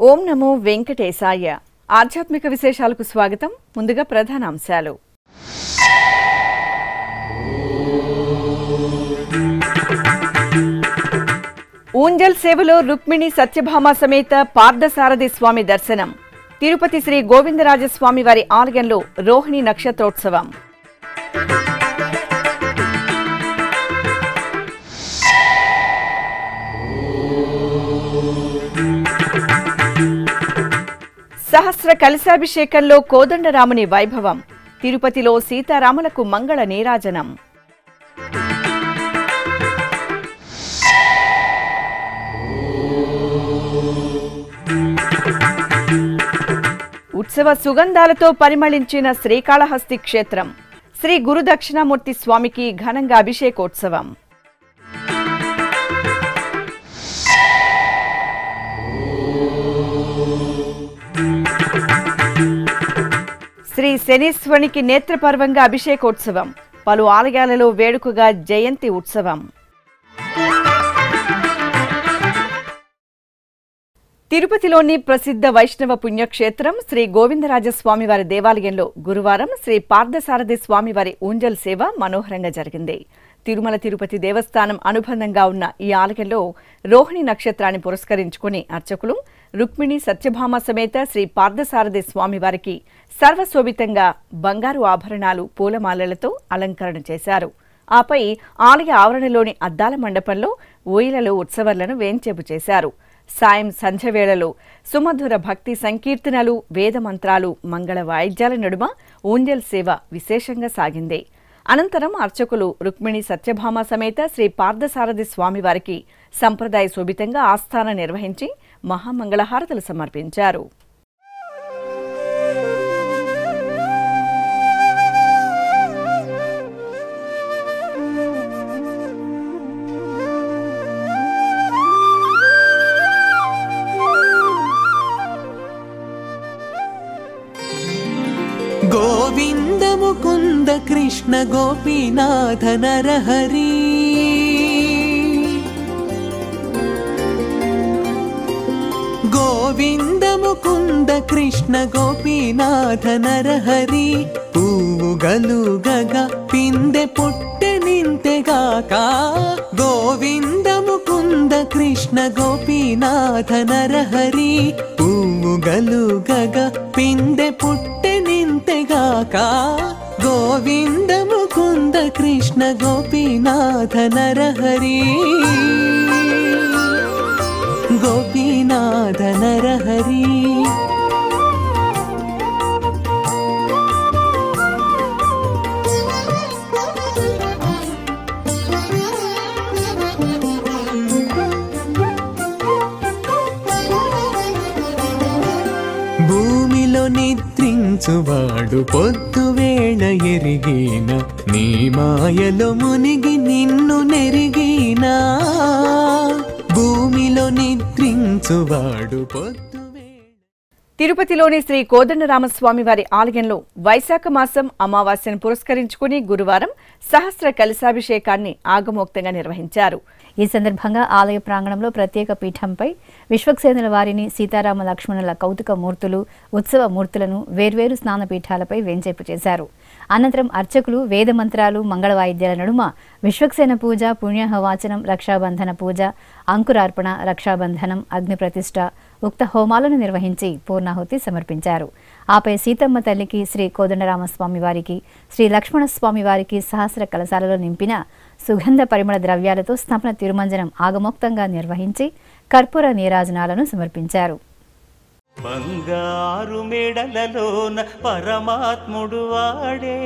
ఓం నమో వెంకటేశాయ. ఆధ్యాత్మిక విశేషాలకు స్వాగతం. ముందుగా ప్రధాన అంశాలు. ఊంజల్ సేవలో రుక్మిణి సత్యభామ సమేత పార్థసారథి స్వామి దర్శనం. తిరుపతి శ్రీ గోవిందరాజస్వామి వారి ఆలయంలో రోహిణి నక్షత్రోత్సవం. సహస్ర కలశాభిషేకంలో కోదండరాముని వైభవం. తిరుపతిలో సీతారాములకు మంగళ నీరాజనం. ఉత్సవ సుగంధాలతో పరిమళించిన శ్రీకాళహస్తి క్షేత్రం. శ్రీ గురు దక్షిణామూర్తి స్వామికి ఘనంగా అభిషేకోత్సవం. శ్రీ శనీశ్వరునికి నేత్రపర్వంగా అభిషేకోత్సవం. పలు ఆలయాలలో వేడుకగా జయంతి ఉత్సవం. తిరుపతిలోని ప్రసిద్ధ వైష్ణవ పుణ్యక్షేత్రం శ్రీ గోవిందరాజస్వామివారి దేవాలయంలో గురువారం శ్రీ పార్థసారథి స్వామివారి ఊంజల్ సేవ మనోహరంగా జరిగింది. తిరుమల తిరుపతి దేవస్థానం అనుబంధంగా ఉన్న ఈ ఆలయంలో రోహిణి నక్షత్రాన్ని పురస్కరించుకుని అర్చకులు రుక్మిణి సత్యభామ సమేత శ్రీ పార్థసారథి స్వామివారికి సర్వశోభితంగా బంగారు ఆభరణాలు పూలమాలలతో అలంకరణ చేశారు. ఆపై ఆలయ ఆవరణలోని అద్దాల మండపంలో ఊయలలో ఉత్సవాలను వేంచేపు చేశారు. సాయం సంధ్యవేళలో సుమధుర భక్తి సంకీర్తనలు, వేదమంత్రాలు, మంగళ వాయిద్యాల నడుమ ఊంజల్ సేవ విశేషంగా సాగింది. అనంతరం అర్చకులు రుక్మిణి సత్యభామ సమేత శ్రీ పార్థసారథి స్వామివారికి సంప్రదాయ శోభితంగా ఆస్థాన నిర్వహించి మహామంగళహారతులు సమర్పించారు. గోవింద ముకుంద కృష్ణ గోపీనాథ నరహరి గోవింద ముకుంద కృష్ణ గోపీనాథ నరహరి పువ్వుగలు గగ పిందె పుట్టె నింతెగాక గోవింద ముకుంద కృష్ణ గోపీనాథ నరహరి పువ్వుగలు గగ పిందె పుట్టె నింతెగాక గోవింద ముకుంద కృష్ణ గోపీనాథ నరహరి గోపీనాథ నరహరి. భూమిలో నిద్రించువాడు పొద్దువేళ ఎరిగిన నీ మాయలో మునిగి నిన్ను నెరిగినా భూమిలో నిద్రించువాడు పొద్దువేళ. తిరుపతిలోని శ్రీ కోదండరామస్వామి వారి ఆలయంలో వైశాఖ మాసం అమావాస్యను పురస్కరించుకుని గురువారం సహస్ర కలశాభిషేకాన్ని ఆగమోక్తంగా నిర్వహించారు. ఈ సందర్భంగా ఆలయ ప్రాంగణంలో ప్రత్యేక పీఠంపై విశ్వక్సేనుల వారిని, సీతారామ లక్ష్మణుల కౌతుక మూర్తులు, ఉత్సవ మూర్తులను వేర్వేరు స్నానపీఠాలపై వేంచేపు చేశారు. అనంతరం అర్చకులు వేదమంత్రాలు, మంగళ వాయిద్యాల నడుమ విశ్వక్సేన పూజ, పుణ్యహవాచనం, రక్షాబంధన పూజ, అంకురార్పణ, రక్షాబంధనం, అగ్నిప్రతిష్ఠ, ఉక్త హోమాలను నిర్వహించి పూర్ణాహుతి సమర్పించారు. ఆపై సీతమ్మ తల్లికి, శ్రీ కోదండరామస్వామి వారికి, శ్రీ లక్ష్మణస్వామి వారికి సహస్ర కలశాలలో నింపిన సుగంధ పరిమళ ద్రవ్యాలతో స్థాపన తిరుమంజనం ఆగమోక్తంగా నిర్వహించి కర్పూర నీరాజనాలను సమర్పించారు. బంగారు మెడలలోన పరమాత్ముడు వాడే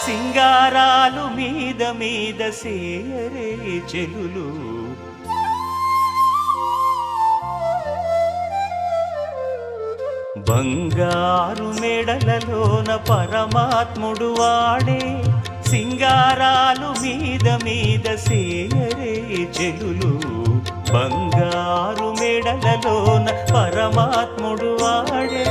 సింగారాలు మీద మీద సేయరే చెలులు బంగారు మెడలలోన పరమాత్ముడు వాడే సింగారాలు మీద మీద సేయరే చెలులు బంగారు మెడలలోన పరమాత్ముడు వాడే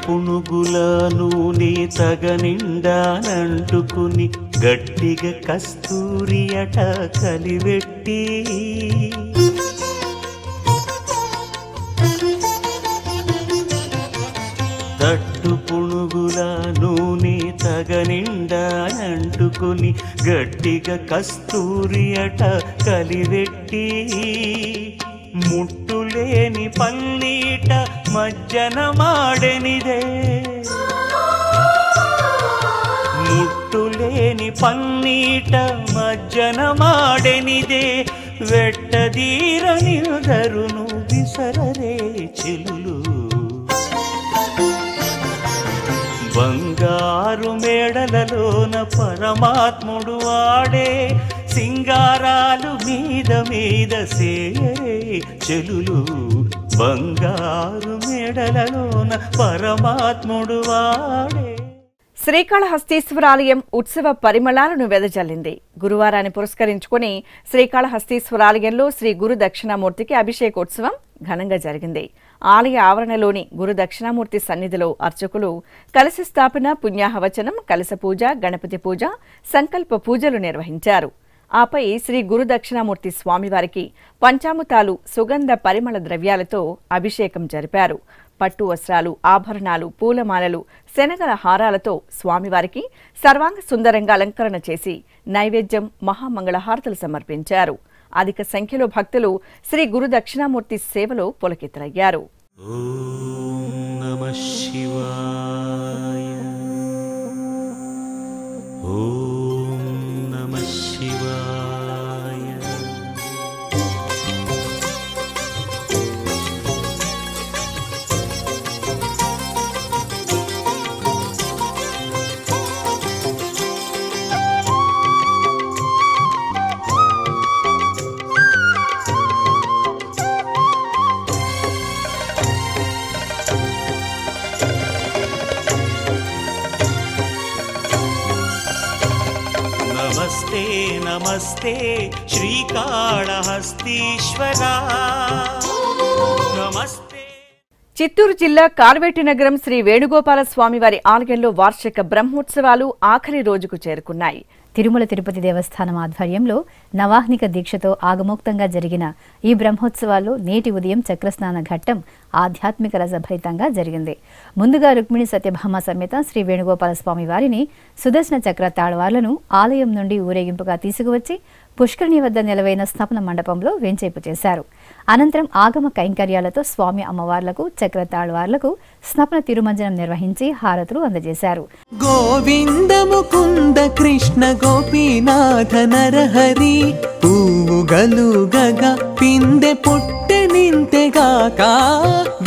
పునుగుల నూనె తగనిండానంటుకుని గట్టిగా కస్తూరి అట కలివెట్టి తట్టు పునుగుల నూనె తగనిండానంటుకుని గట్టిగా కస్తూరి అట కలివెట్టి ముట్టులేని పల్లీట మజ్జన మాడెనిదే ముట్టులేని పల్లీట మజ్జన మాడెనిదే వెట్టదీర నిరుదరును విసరరే చెలులు బంగారు మేడలలోన పరమాత్ముడు వాడే సింగారాలు మీద మీద సేయరే చెలులు బంగారు మేడలలోన పరమాత్ముడు వాడే శ్రీకాళహస్తీశ్వరాలయం ఉత్సవ పరిమళాలను వెదజల్లింది. గురువారాన్ని పురస్కరించుకుని శ్రీకాళహస్తీశ్వరాలయంలో శ్రీ గురు దక్షిణామూర్తికి అభిషేకోత్సవం ఘనంగా జరిగింది. ఆలయ ఆవరణలోని గురు దక్షిణామూర్తి సన్నిధిలో అర్చకులు కలశ స్థాపన, పుణ్యాహవచనం, కలశ పూజ, గణపతి పూజ, సంకల్ప పూజలు నిర్వహించారు. ఆపై శ్రీ గురు దక్షిణామూర్తి స్వామివారికి పంచామృతాలు, సుగంధ పరిమళ ద్రవ్యాలతో అభిషేకం జరిపారు. పట్టు వస్త్రాలు, ఆభరణాలు, పూలమాలలు, శనగల హారాలతో స్వామివారికి సర్వాంగ సుందరంగా అలంకరణ చేసి నైవేద్యం, మహామంగళహారతులు సమర్పించారు. అధిక సంఖ్యలో భక్తులు శ్రీ గురు దక్షిణామూర్తి సేవలో పులకితులయ్యారు. ఓం నమః శివాయ ఓం నమః శివాయ నమస్తే నమస్తే శ్రీకాళహస్తీశ్వరా నమస్తే. చిత్తూరు జిల్లా కార్వేటి నగరం శ్రీ వేణుగోపాల స్వామివారి ఆలయంలో వార్షిక బ్రహ్మోత్సవాలు ఆఖరి రోజుకు చేరుకున్నాయి. తిరుమల తిరుపతి దేవస్థానం ఆధ్వర్యంలో నవాహ్నిక దీక్షతో ఆగమోక్తంగా జరిగిన ఈ బ్రహ్మోత్సవాల్లో నేటి ఉదయం చక్రస్నాన ఘట్టం ఆధ్యాత్మిక రసభరితంగా జరిగింది. ముందుగా రుక్మిణి సత్యభామ సమేత శ్రీ వేణుగోపాల స్వామి వారిని సుదర్శన చక్ర తాళ్వార్లను ఆలయం నుండి ఊరేగింపుగా తీసుకువచ్చి పుష్కరిణి వద్ద నిలవైన స్థాపన మండపంలో వేంచేపు చేశారు. అనంతరం ఆగమ కైంకర్యాలతో స్వామి అమ్మవార్లకు, చక్ర తాళ్వార్లకు స్నపన తిరుమంజనం నిర్వహించి హారతులు అందజేశారు. గోవింద ముకుంద కృష్ణ గోపీనాథ నరహరి పూవుగలు గగ పిందె పుట్టె నింతెగాక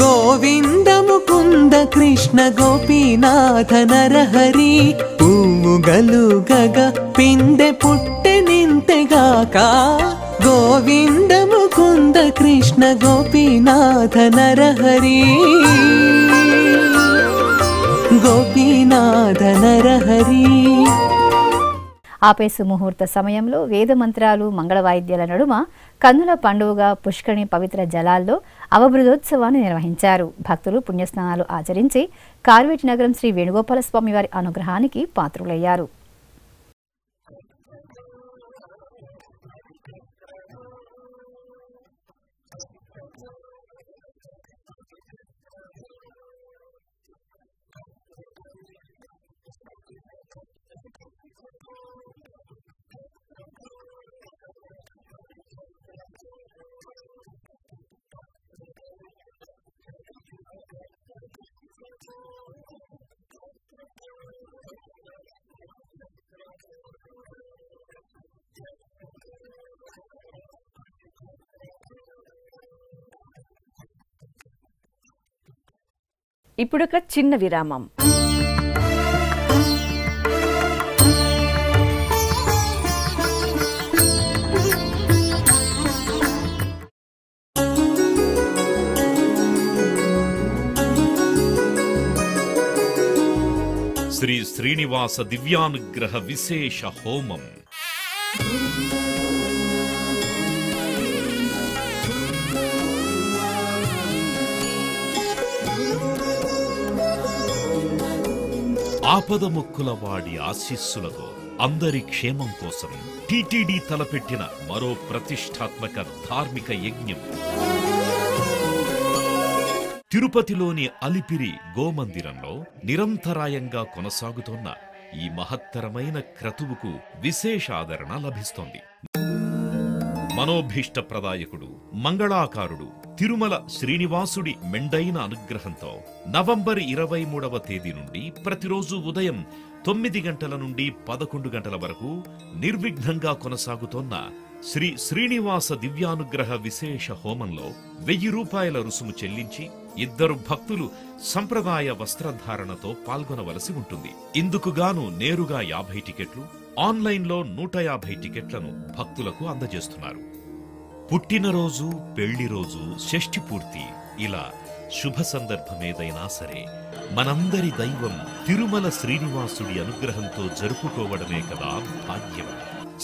గోవింద ముకుంద కృష్ణ గోపీనాథ నరహరి పూవుగలు గగ పిందె పుట్టె నింతెగాక గోవింద ముకుంద కృష్ణ గోపీనాథ నరహరి గోపీనాథ నరహరి. ఆపై సుముహూర్త సమయంలో వేద మంత్రాలు, మంగళవాయిద్యాల నడుమ కన్నుల పండుగగా పుష్కరిణి పవిత్ర జలాల్లో అవబృదోత్సవాన్ని నిర్వహించారు. భక్తులు పుణ్యస్నానాలు ఆచరించి కార్వేటి నగరం శ్రీ వేణుగోపాల స్వామి వారి అనుగ్రహానికి పాత్రులయ్యారు. ఇప్పుడొక చిన్న విరామం. శ్రీ శ్రీనివాస దివ్యానుగ్రహ విశేష హోమం. ఆపదముక్కుల వాడి ఆశీస్సులతో అందరి క్షేమం కోసం టీటీడీ తలపెట్టిన మరో ప్రతిష్టాత్మక ధార్మిక యజ్ఞం. తిరుపతిలోని అలిపిరి గోమందిరంలో నిరంతరాయంగా కొనసాగుతోన్న ఈ మహత్తరమైన క్రతువుకు విశేష ఆదరణ లభిస్తోంది. మనోభీష్ట ప్రదాయకుడు, మంగళాకారుడు తిరుమల శ్రీనివాసుడి మెండైన అనుగ్రహంతో నవంబర్ 23వ తేదీ నుండి ప్రతిరోజు ఉదయం 9 గంటల నుండి 11 గంటల వరకు నిర్విఘ్నంగా కొనసాగుతోన్న శ్రీ శ్రీనివాస దివ్యానుగ్రహ విశేష హోమంలో 1000 రూపాయల రుసుము చెల్లించి 2 భక్తులు సంప్రదాయ వస్త్రధారణతో పాల్గొనవలసి ఉంటుంది. ఇందుకుగాను నేరుగా 50 టికెట్లు, ఆన్లైన్లో 150 టికెట్లను భక్తులకు అందజేస్తున్నారు. పుట్టినరోజు, పెళ్లిరోజు, షష్ఠి పూర్తి ఇలా శుభ సందర్భమేదైనా సరే మనందరి దైవం తిరుమల శ్రీనివాసుడి అనుగ్రహంతో జరుపుకోవడమే కదా భాగ్యం.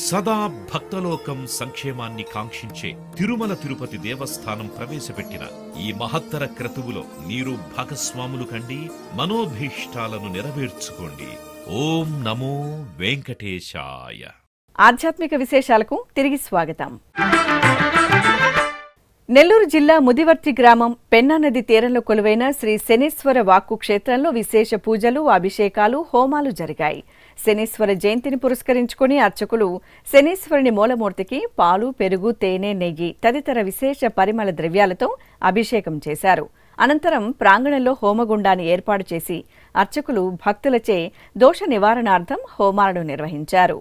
సదా భక్తలోకం సంక్షేమాన్ని కాంక్షించే తిరుమల తిరుపతి దేవస్థానం ప్రవేశపెట్టిన ఈ మహత్తర క్రతువులో మీరు భాగస్వాములు కండి, మనోభీష్టాలను నెరవేర్చుకోండి. ఓం నమో వెంకటేశాయ. ఆధ్యాత్మిక విశేషాలకు తిరిగి స్వాగతం. నెల్లూరు జిల్లా ముదివర్తి గ్రామం పెన్నా నది తీరంలో కొలువైన శ్రీ శనీశ్వర వాక్కు క్షేత్రంలో విశేష పూజలు, అభిషేకాలు, హోమాలు జరిగాయి. శనీశ్వర జయంతిని పురస్కరించుకుని అర్చకులు శనీశ్వరుని మూలమూర్తికి పాలు, పెరుగు, తేనె, నెయ్యి తదితర విశేష పరిమళ ద్రవ్యాలతో అభిషేకం చేశారు. అనంతరం ప్రాంగణంలో హోమగుండాన్ని ఏర్పాటు చేసి అర్చకులు భక్తులచే దోష నివారణార్థం హోమాలను నిర్వహించారు.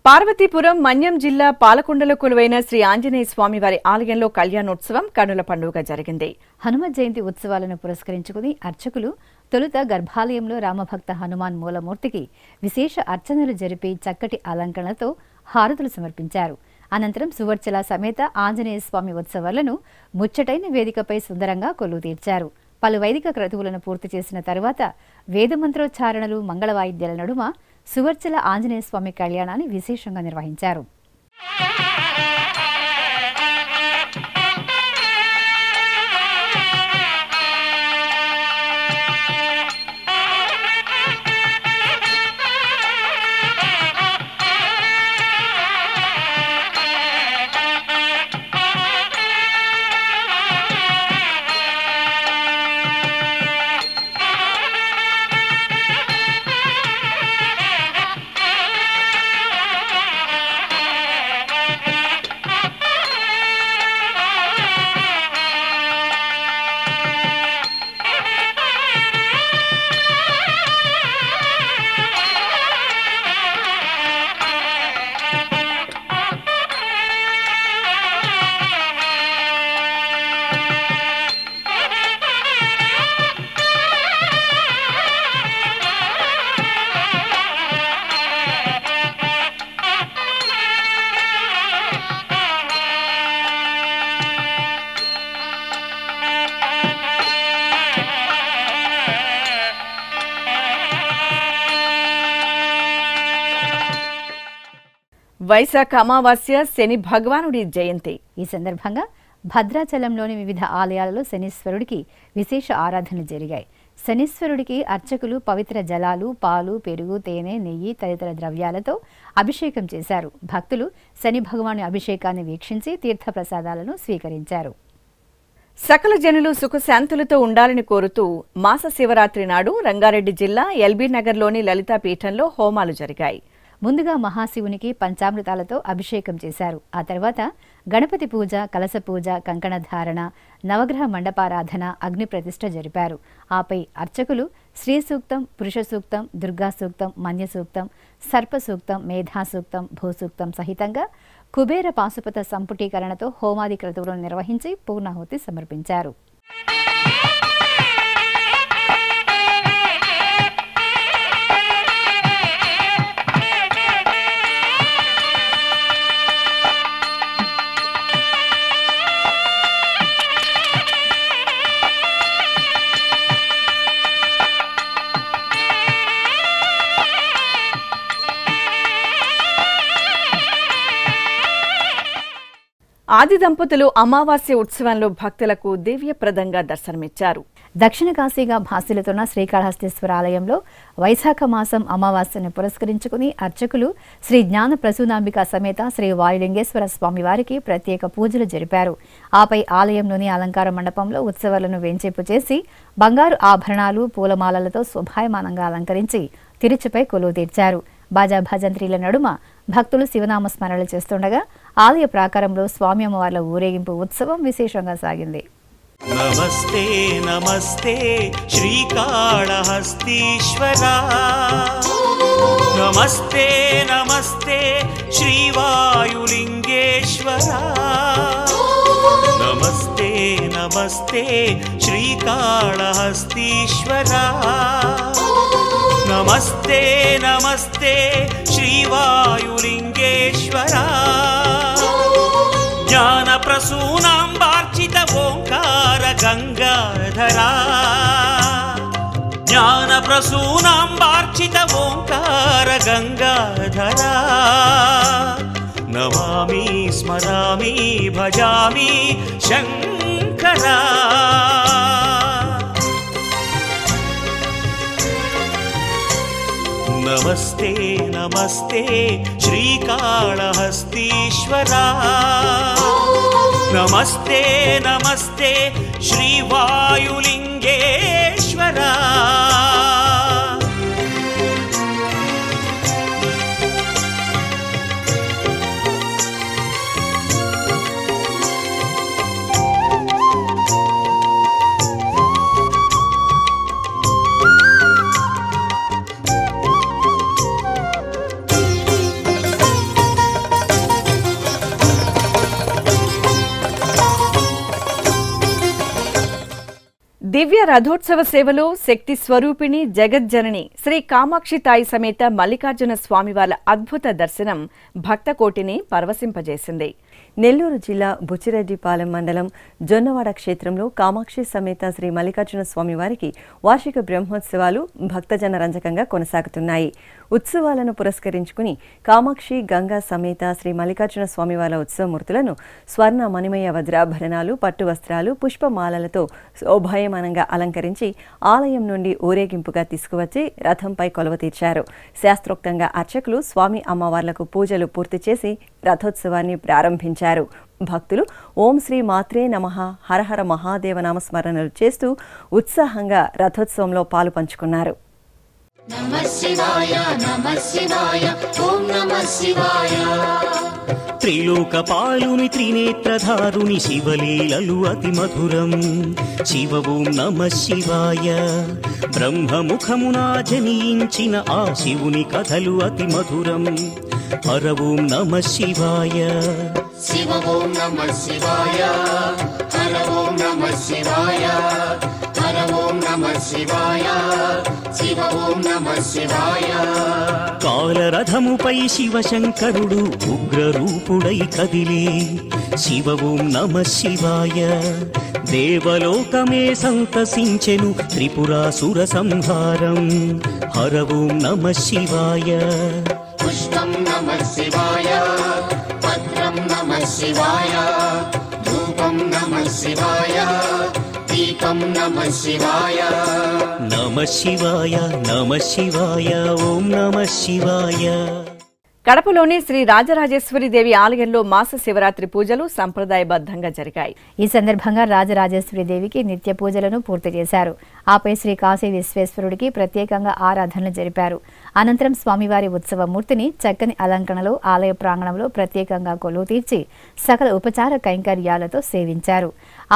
పార్వతీపురం మన్యం జిల్లా పాలకొండలో కొలువైన శ్రీ ఆంజనేయ స్వామి వారి ఆలయంలో కళ్యాణోత్సవం కనుల పండుగ జరిగింది. హనుమ జయంతి ఉత్సవాలను పురస్కరించుకుని అర్చకులు తొలుత గర్భాలయంలో రామభక్త హనుమాన్ మూలమూర్తికి విశేష అర్చనలు జరిపి చక్కటి అలంకరణతో హారతులు సమర్పించారు. అనంతరం సువర్చల సమేత ఆంజనేయ స్వామి ఉత్సవాలను ముచ్చటైన వేదికపై సుందరంగా కొలువు తీర్చారు. పలు వైదిక క్రతువులను పూర్తి చేసిన తరువాత వేదమంత్రోచ్చారణలు, మంగళవాయిద్యాల నడుమ సువర్చల ఆంజనేయ స్వామి కళ్యాణాన్ని విశేషంగా నిర్వహించారు. వైశాఖ అమావాస్య శని భగవానుడి జయంతి. ఈ సందర్భంగా భద్రాచలంలోని వివిధ ఆలయాలలో శనీశ్వరుడికి విశేష ఆరాధనలు జరిగాయి. శనీశ్వరుడికి అర్చకులు పవిత్ర జలాలు, పాలు, పెరుగు, తేనె, నెయ్యి తదితర ద్రవ్యాలతో అభిషేకం చేశారు. భక్తులు శని భగవాను అభిషేకాన్ని వీక్షించి తీర్థప్రసాదాలను స్వీకరించారు. సకల జనులు సుఖశాంతులతో ఉండాలని కోరుతూ మాస శివరాత్రి నాడు రంగారెడ్డి జిల్లా ఎల్బీ నగర్లోని లలితా పీఠంలో హోమాలు జరిగాయి. ముందుగా మహాశివునికి పంచామృతాలతో అభిషేకం చేశారు. ఆ తర్వాత గణపతి పూజ, కలశ పూజ, కంకణ ధారణ, నవగ్రహ మండపారాధన, అగ్ని ప్రతిష్ఠ జరిపారు. ఆపై అర్చకులు శ్రీ సూక్తం, పురుష సూక్తం, దుర్గా సూక్తం, మన్య సూక్తం, సర్ప సూక్తం, మేధా సూక్తం, భూసూక్తం సహితంగా కుబేర పాశుపత సంపుటీకరణతో హోమాది క్రతువులను నిర్వహించి పూర్ణాహుతి సమర్పించారు. ఆది దంపతులు అమావాస్య ఉత్సవంలో భక్తులకు దివ్యప్రదంగా దర్శనమిచ్చారు. దక్షిణ కాశీగా భాసిల్లుతున్న శ్రీకాళహస్తీశ్వర ఆలయంలో వైశాఖ మాసం అమావాస్యను పురస్కరించుకుని అర్చకులు శ్రీ జ్ఞాన ప్రసూనాంబిక సమేత శ్రీ వాయులింగేశ్వర స్వామి వారికి ప్రత్యేక పూజలు జరిపారు. ఆపై ఆలయంలోని అలంకార మండపంలో ఉత్సవాలను వేంచేపు చేసి బంగారు ఆభరణాలు పూలమాలలతో శోభాయమానంగా అలంకరించి తిరుచుపై కొలువు తీర్చారు. బాజా భజంత్రీల నడుమ భక్తులు శివనామ స్మరణలు చేస్తుండగా ఆలయ ప్రాకారంలో స్వామి అమ్మవార్ల ఊరేగింపు ఉత్సవం విశేషంగా సాగింది. నమస్తే నమస్తే శ్రీకాళహస్తీశ్వరా, నమస్తే నమస్తే శ్రీవాయులింగేశ్వరా, నమస్తే నమస్తే శ్రీకాళహస్తీశ్వరా, నమస్తే నమస్తే శ్రీవాయులింగేశ్వరా, జ్ఞాన ప్రసూనాంబార్చిత ఓంకార గంగాధరా, జ్ఞాన ప్రసూనాంబార్చిత ఓంకార గంగాధరా, నమామి స్మరామి భజామి శంకరా. నమస్తే నమస్తే శ్రీకాళహస్తీశ్వరా, నమస్తే నమస్తే శ్రీవాయులింగేశ్వరా. దివ్య రథోత్సవ సేవలో శక్తి స్వరూపిణి జగజ్జనని శ్రీ కామాక్షి తాయి సమేత మల్లికార్జున స్వామివార్ల అద్భుత దర్శనం భక్తకోటిని పరవశింపజేసింది. నెల్లూరు జిల్లా బుచ్చిరెడ్డిపాలెం మండలం జొన్నవాడ క్షేత్రంలో కామాక్షి సమేత శ్రీ మల్లికార్జున స్వామి వారికి వార్షిక బ్రహ్మోత్సవాలు భక్తజన రంజకంగా కొనసాగుతున్నాయి. ఉత్సవాలను పురస్కరించుకుని కామాక్షి గంగా సమేత శ్రీ మల్లికార్జున స్వామివార్ల ఉత్సవమూర్తులను స్వర్ణ మణిమయ వజ్రాభరణాలు, పట్టు వస్త్రాలు, పుష్పమాలలతో శోభాయమానంగా అలంకరించి ఆలయం నుండి ఊరేగింపుగా తీసుకువచ్చి రథంపై కొలువ తీర్చారు. శాస్త్రోక్తంగా అర్చకులు స్వామి అమ్మవార్లకు పూజలు పూర్తి చేసి రథోత్సవాన్ని ప్రారంభించారు. భక్తులు ఓం శ్రీ మాత్రే నమః, హరహర మహాదేవ నామస్మరణలు చేస్తూ ఉత్సాహంగా రథోత్సవంలో పాలు పంచుకున్నారు. నమః శివాయ నమః శివాయ ఓం నమః శివాయ. త్రిలోకపాలుని త్రినేత్రధారుని శివలీలలు అతి మధురం. శివ ఓం నమః శివాయ. బ్రహ్మముఖమునా జనించిన ఆ శివుని కథలు అతి మధురం. హర ఓం నమః శివాయ. శివ ఓం నమః శివాయ. హర ఓం నమః శివాయ. హర ఓం నమః శివాయ. శివ ఓం నమః శివాయ. కాలరథముపై శివశంకరుడు ఉగ్రరూపుడై కదిలే. శివ ఓం నమః శివాయ. దేవలోకమే సంతసించెను త్రిపురాసుర సంహారం. హర ఓం నమః శివాయ. పుష్పం నమః శివాయ. పత్రం నమః శివాయ. ధూపం నమః శివాయ. దీపం నమః శివాయ. నమః శివాయ నమః శివాయ ఓం నమః శివాయ. కడపలోని శ్రీ రాజరాజేశ్వరి దేవి ఆలయంలో మాస శివరాత్రి పూజలు సంప్రదాయబద్ధంగా జరిగాయి. ఈ సందర్భంగా రాజరాజేశ్వరి దేవికి నిత్య పూజలను పూర్తి చేశారు. ఆపై శ్రీ కాశీ విశ్వేశ్వరుడికి ప్రత్యేకంగా ఆరాధనలు జరిపారు. అనంతరం స్వామివారి ఉత్సవ మూర్తిని చక్కని అలంకరణలో ఆలయ ప్రాంగణంలో ప్రత్యేకంగా కొలువు తీర్చి సకల ఉపచార కైంకర్యాలతో సేవించారు.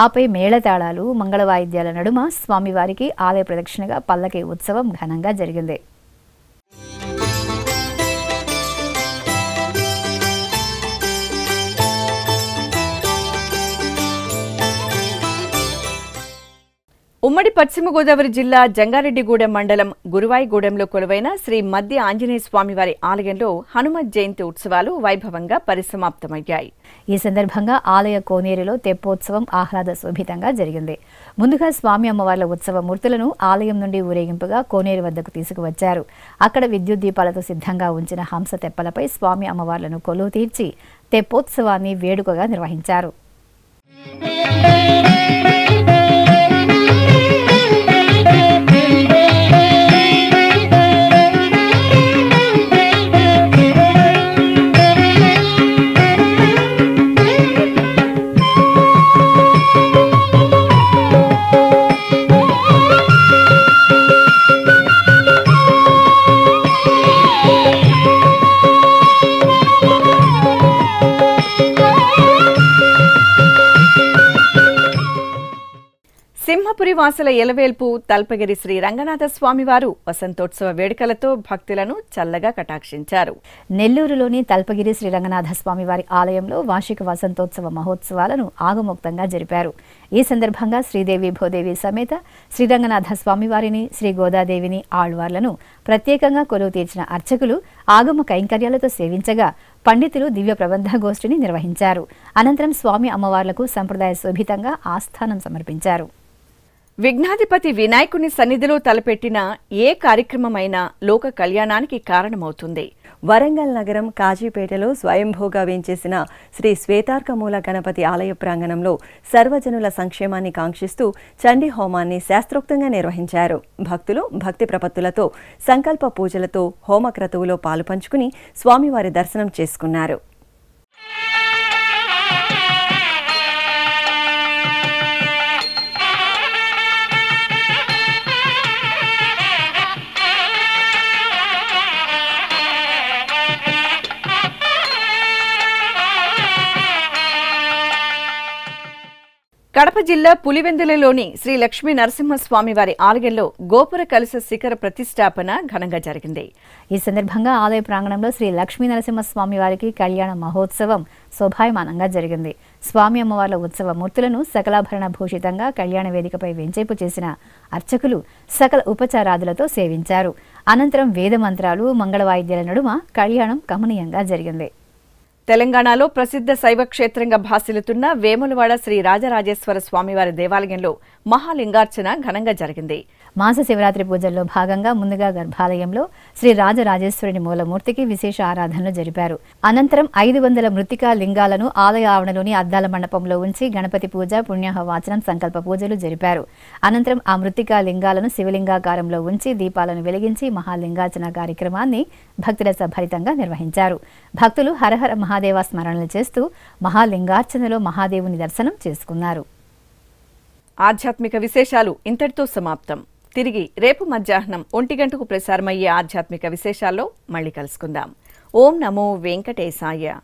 ఆపై మేళతాళాలు, మంగళవాయిద్యాల నడుమ స్వామివారికి ఆలయ ప్రదక్షిణగా పల్లకి ఉత్సవం ఘనంగా జరిగింది. ఉమ్మడి పశ్చిమ గోదావరి జిల్లా జంగారెడ్డిగూడెం మండలం గురువాయిగూడెంలో కొలువైన శ్రీ మధ్య ఆంజనేయ స్వామివారి ఆలయంలో హనుమత్ జయంతి ఉత్సవాలు వైభవంగా పరిసమాప్తమయ్యాయి. ఈ సందర్భంగా ఆలయ కోనేరులో తెప్పోత్సవం ఆహ్లాద శోభితంగా జరిగింది. ముందుగా స్వామి అమ్మవార్ల ఉత్సవ మూర్తులను ఆలయం నుండి ఊరేగింపుగా కోనేరు వద్దకు తీసుకువచ్చారు. అక్కడ విద్యుత్ దీపాలతో సిద్ధంగా ఉంచిన హంస తెప్పలపై స్వామి అమ్మవార్లను కొలువు తీర్చి తెప్పోత్సవాన్ని వేడుకగా నిర్వహించారు. సింహపురి వాసుల ఎలవేల్పు తల్పగిరి శ్రీ రంగనాథ స్వామివారు వసంతోత్సవ వేడుకలతో భక్తులను చల్లగా కటాక్షించారు. నెల్లూరులోని తల్పగిరి శ్రీ రంగనాథ స్వామివారి ఆలయంలో వార్షిక వసంతోత్సవ మహోత్సవాలను ఆగమోక్తంగా జరిపారు. ఈ సందర్భంగా శ్రీదేవి భూదేవి సమేత శ్రీరంగనాథ స్వామివారిని, శ్రీ గోదాదేవిని, ఆళ్వార్లను ప్రత్యేకంగా కొలువు తీర్చిన అర్చకులు ఆగమ కైంకర్యాలతో సేవించగా పండితులు దివ్య ప్రబంధ గోష్ఠిని నిర్వహించారు. అనంతరం స్వామి అమ్మవార్లకు సంప్రదాయ శోభితంగా ఆస్థానం సమర్పించారు. విఘ్నాధిపతి వినాయకుని సన్నిధిలో తలపెట్టిన ఏ కార్యక్రమమైనా లోక కళ్యాణానికి కారణమవుతుంది. వరంగల్ నగరం కాజీపేటలో స్వయంభూగా వేంచేసిన శ్రీ శ్వేతార్కమూల గణపతి ఆలయ ప్రాంగణంలో సర్వజనుల సంక్షేమాన్ని కాంక్షిస్తూ చండీ హోమాన్ని శాస్త్రోక్తంగా నిర్వహించారు. భక్తులు భక్తి ప్రపత్తులతో సంకల్ప పూజలతో హోమక్రతువులో పాలుపంచుకుని స్వామివారి దర్శనం చేసుకున్నారు. కడప జిల్లా పులివెందులలోని శ్రీ లక్ష్మీ నరసింహస్వామివారి ఆలయంలో గోపుర కలశ శిఖర ప్రతిష్టాపన ఘనంగా జరిగింది. ఈ సందర్భంగా ఆలయ ప్రాంగణంలో శ్రీ లక్ష్మీ నరసింహస్వామి వారికి కళ్యాణ మహోత్సవం శోభాయమానంగా జరిగింది. స్వామి అమ్మవార్ల ఉత్సవ మూర్తులను సకలాభరణ భూషితంగా కళ్యాణ వేదికపై వెంచేపు చేసిన అర్చకులు సకల ఉపచారాదులతో సేవించారు. అనంతరం వేద మంత్రాలు, మంగళవాయిద్యాల నడుమ కళ్యాణం కమనీయంగా జరిగింది. తెలంగాణలో ప్రసిద్ధ శైవ క్షేత్రంగా భాసిల్లుతున్న వేములవాడ శ్రీ రాజరాజేశ్వర స్వామివారి దేవాలయంలో మహాలింగార్చన ఘనంగా జరిగింది. మాస శివరాత్రి పూజల్లో భాగంగా ముందుగా గర్భాలయంలో శ్రీ రాజరాజేశ్వరుని మూలమూర్తికి విశేష ఆరాధనలు జరిపారు. అనంతరం 500 మృత్తికా లింగాలను ఆలయ ఆవరణలోని అద్దాల మండపంలో ఉంచి గణపతి పూజ, పుణ్యాహవాచనం, సంకల్ప పూజలు జరిపారు. అనంతరం ఆ మృత్తికా లింగాలను శివలింగాకారంలో ఉంచి దీపాలను వెలిగించి మహాలింగార్చన కార్యక్రమాన్ని భక్తుల భరితంగా నిర్వహించారు. భక్తులు హరహర మహాదేవ స్మరణలు చేస్తూ మహాలింగార్చనలో మహాదేవుని దర్శనం చేసుకున్నారు. ఆధ్యాత్మిక విశేషాలు ఇంతటితో సమాప్తం. తిరిగి రేపు మధ్యాహ్నం 1 గంటకు ప్రసారమయ్యే ఆధ్యాత్మిక విశేషాల్లో మళ్ళీ కలుసుకుందాం. ఓం నమో వెంకటేశాయ.